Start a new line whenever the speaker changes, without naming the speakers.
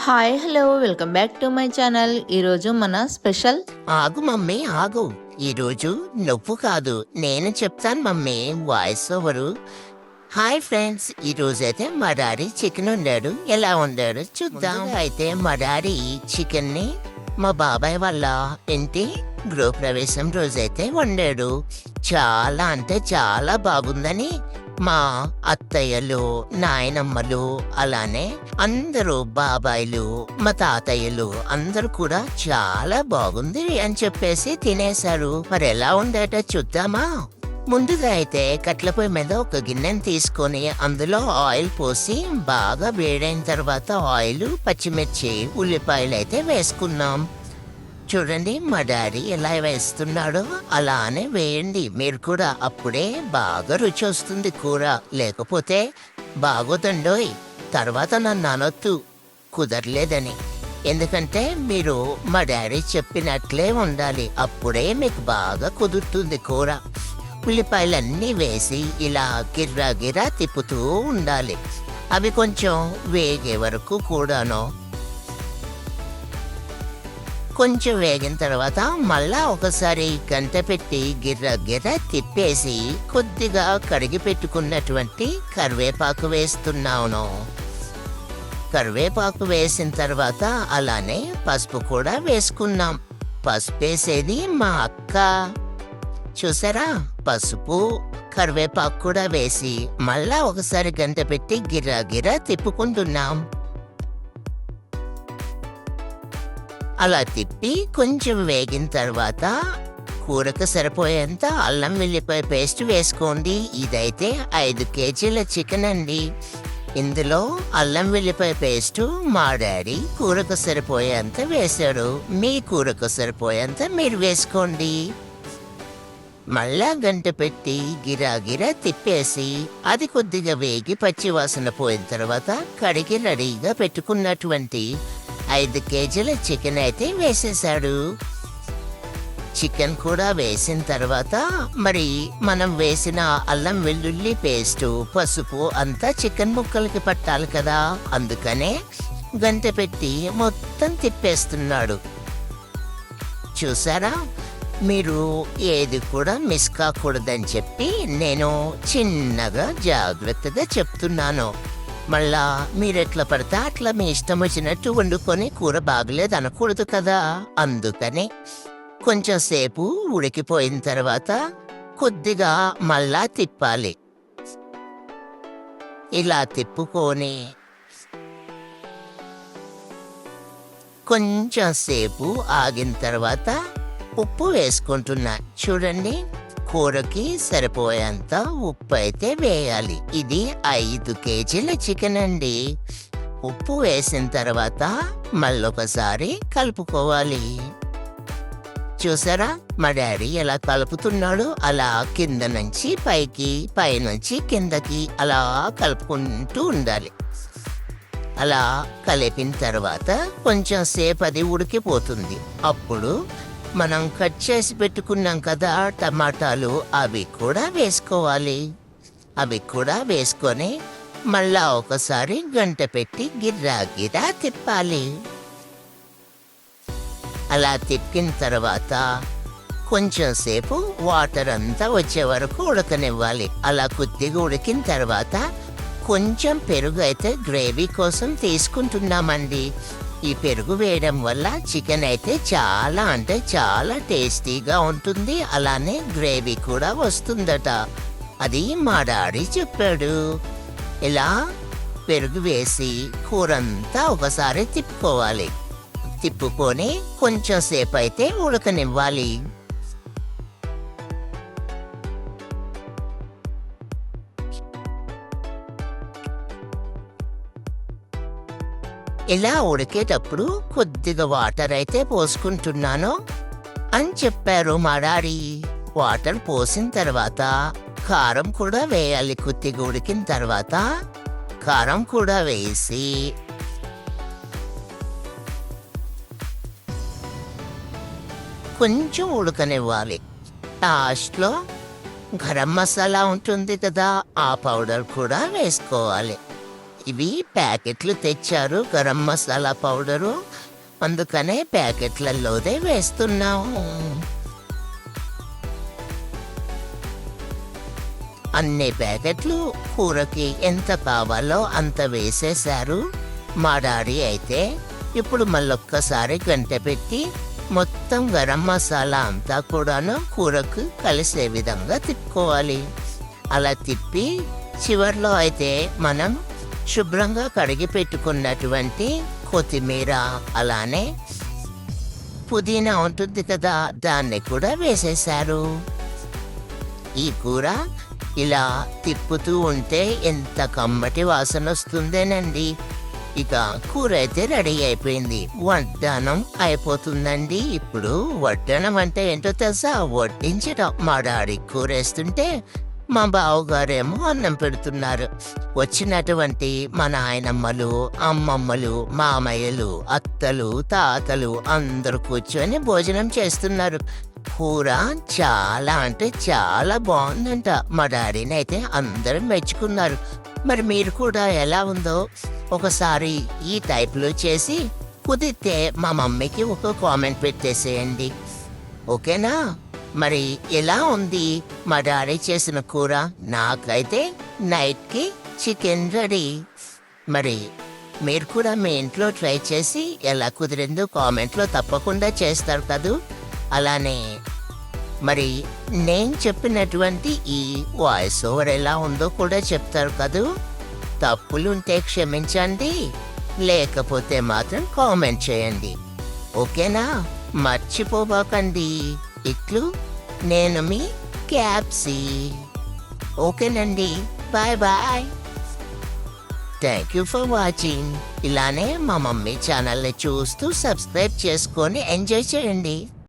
Hi hello welcome back to my channel. ఈరోజు మన special
ఆగు మమ్మీ ఆగు. ఈరోజు నువ్వు కాదు నేను చెప్తాను mummy voice over. Hi friends, ఈరోజైతే మా డాడీ చికెన్ వండాడు. ఎలా వండాడు చూద్దాం. అయితే మా డాడీ చికెన్ని మా బాబాయ్ వాళ్ళ ఇంటి గృహప్రవేశం రోజైతే వండాడు. చాలా అంటే చాలా బాగుందని మా అత్తయ్యలు, నాయనమ్మలు, అలానే అందరూ బాబాయిలు, మా తాతయ్యలు అందరూ కూడా చాలా బాగుంది అని చెప్పేసి తినేశారు. మరి ఎలా ఉందట చూద్దామా? ముందుగా అయితే కట్ల పొయ్యి మీద ఒక గిన్నెని తీసుకొని అందులో ఆయిల్ పోసి బాగా వేడైన తర్వాత ఆయిల్, పచ్చిమిర్చి, ఉల్లిపాయలు అయితే వేసుకున్నాం. చూడండి మా డాడీ ఎలా వేస్తున్నాడో అలానే వేయండి మీరు కూడా. అప్పుడే బాగా రుచి వస్తుంది కూర, లేకపోతే బాగోదండోయ్. తర్వాత నన్ను అనొద్దు కుదరలేదని. ఎందుకంటే మీరు మా డాడీ చెప్పినట్లే ఉండాలి, అప్పుడే మీకు బాగా కుదురుతుంది కూర. ఉల్లిపాయలన్నీ వేసి ఇలా గిర్రా గిర్రా తిప్పుతూ ఉండాలి. అవి కొంచెం వేగే వరకు కూడాను. కొంచెం వేగిన తర్వాత మళ్ళా ఒకసారి గంట పెట్టి గిర్ర గిర్ర తిప్పేసి కొద్దిగా కడిగి పెట్టుకున్నటువంటి కరివేపాకు వేస్తున్నాను. కరివేపాకు వేసిన తర్వాత అలానే పసుపు కూడా వేసుకున్నాం. పసుపు వేసేది మా అక్క. చూసారా, పసుపు కరివేపాకు కూడా వేసి మళ్ళా ఒకసారి గంట పెట్టి గిర్ర గిర్ర తిప్పుకుంటున్నాం. అలా తిప్పి కొంచెం వేగిన తర్వాత కూరకు సరిపోయేంత అల్లం వెల్లిపాయ పేస్ట్ వేసుకోండి. ఇదైతే 5 కేజీల చికెన్ అండి. ఇందులో అల్లం వెల్లిపాయ పేస్ట్ మా డాడీ కూరకు సరిపోయేంత వేశాడు. మీ కూరకు సరిపోయేంత మీరు వేసుకోండి. మళ్ళా గంట పెట్టి గిరా గిరా తిప్పేసి అది కొద్దిగా వేగి పచ్చివాసన పోయిన తర్వాత కడిగి రెడీగా పెట్టుకున్నటువంటి 5 కేజీల చికెన్ అయితే వేసేశాడు. చికెన్ కూడా వేసిన తర్వాత మరి మనం వేసిన అల్లం వెల్లుల్లి పేస్టు, పసుపు అంతా చికెన్ ముక్కలకి పట్టాలి కదా, అందుకనే గంట పెట్టి మొత్తం తిప్పేస్తున్నాడు. చూసారా, మీరు ఏది కూడా మిస్ కాకూడదని చెప్పి నేను చిన్నగా జాగ్రత్తగా చెప్తున్నాను. మళ్ళా మీరెట్లా పడితే అట్లా మీ ఇష్టం వచ్చినట్టు వండుకొని కూర బాగలేదు అనకూడదు కదా, అందుకని కొంచెం సేపు ఉడికిపోయిన తర్వాత కొద్దిగా మళ్ళా తిప్పాలి. ఇలా తిప్పుకొని కొంచెం సేపు ఆగిన తర్వాత ఉప్పు వేసుకుంటున్నా. చూడండి, కూరకి సరిపోయేంత ఉప్పు అయితే వేయాలి. ఇది 5 కేజీల చికెన్ అండి. ఉప్పు వేసిన తర్వాత మళ్ళొకసారి కలుపుకోవాలి. చూసారా, మా డాడీ ఎలా కలుపుతున్నాడు, అలా కింద నుంచి పైకి, పైనుంచి కిందకి అలా కలుపుకుంటూ ఉండాలి. అలా కలిపిన తర్వాత కొంచెం సేపు అది ఉడికిపోతుంది. అప్పుడు మనం కట్ చేసి పెట్టుకున్నాం కదా టమాటాలు, అవి కూడా వేసుకోవాలి. అవి కూడా వేసుకొని మళ్ళా ఒకసారి గంట పెట్టి గిర్రా గిర్రా తిప్పాలి. అలా తిప్పిన తర్వాత కొంచెం సేపు వాటర్ అంతా వచ్చే వరకు ఉడకనివ్వాలి. అలా కొద్దిగా ఉడికిన తర్వాత కొంచెం పెరుగు అయితే గ్రేవీ కోసం తీసుకుంటున్నామండి. ఈ పెరుగు వేయడం వల్ల చికెన్ అయితే చాలా అంటే చాలా టేస్టీగా ఉంటుంది, అలానే గ్రేవీ కూడా వస్తుందట. అది మా డాడీ చెప్పాడు. ఇలా పెరుగు వేసి కూరంతా ఒకసారి తిప్పుకోవాలి. తిప్పుకొని కొంచెం సేపు అయితే ఉడకనివ్వాలి. ఇలా ఉడికేటప్పుడు కొద్దిగా వాటర్ అయితే పోసుకుంటున్నాను అని చెప్పారు మా డాడీ. వాటర్ పోసిన తర్వాత కారం కూడా వేయాలి. కొద్దిగా ఉడికిన తర్వాత కారం కూడా వేసి కొంచెం ఉడకనివ్వాలి. లాస్ట్లో గరం మసాలా ఉంటుంది కదా, ఆ పౌడర్ కూడా వేసుకోవాలి. ఇవి ప్యాకెట్లు తెచ్చారు గరం మసాలా పౌడరు, అందుకనే ప్యాకెట్లలోదే వేస్తున్నాము. అన్ని ప్యాకెట్లు కూరకి ఎంత కావాలో అంత వేసేశారు. మా డాడీ అయితే ఇప్పుడు మళ్ళొక్కసారి గంట పెట్టి మొత్తం గరం మసాలా అంతా కూడాను కూరకు కలిసే విధంగా తిప్పుకోవాలి. అలా తిప్పి చివర్లో అయితే మనం శుభ్రంగా కడిగి పెట్టుకున్నటువంటి కొత్తిమీర, అలానే పుదీనా ఉంటుంది కదా, దాన్ని కూడా వేసేశారు. ఈ కూర ఇలా తిప్పుతూ ఉంటే ఎంత కమ్మటి వాసన వస్తుందేనండి. ఇక కూర అయితే రెడీ అయిపోయింది. వడ్డానం అయిపోతుందండి. ఇప్పుడు వడ్డానం అంటే ఏంటో తెలుసా? వడ్డించడం. మా డాడీ కూర వేస్తుంటే మా బావగారేమో అన్నం పెడుతున్నారు. వచ్చినటువంటి మా నాయనమ్మలు, అమ్మమ్మలు, మామయ్యలు, అత్తలు, తాతలు అందరూ కూర్చొని భోజనం చేస్తున్నారు. కూర చాలా అంటే చాలా బాగుందంట. మా డాడీని అయితే అందరూ మెచ్చుకున్నారు. మరి మీరు కూడా ఎలా ఉందో ఒకసారి ఈ టైప్లో చేసి కుదిరితే మా మమ్మీకి ఒక కామెంట్ పెట్టేసేయండి, ఓకేనా? మరి ఎలా ఉంది మా డాడీ చేసిన కూర? నాకైతే నైట్కి చికెన్ రెడీ. మరి మీరు కూడా మీ ఇంట్లో ట్రై చేసి ఎలా కుదిరిందో కామెంట్లో తప్పకుండా చేస్తారు కదూ. అలానే మరి నేను చెప్పినటువంటి ఈ వాయిస్ ఓవర్ ఎలా ఉందో కూడా చెప్తారు కదూ. తప్పులుంటే క్షమించండి, లేకపోతే మాత్రం కామెంట్ చేయండి, ఓకేనా? మర్చిపోబాకండి. ఇట్లు నేను మీ క్యాప్సీ. ఓకేనండి, bye bye. Thank you for watching. ఇలానే మా మమ్మీ ఛానల్ని చూస్తూ సబ్స్క్రైబ్ చేసుకొని ఎంజాయ్ చేయండి.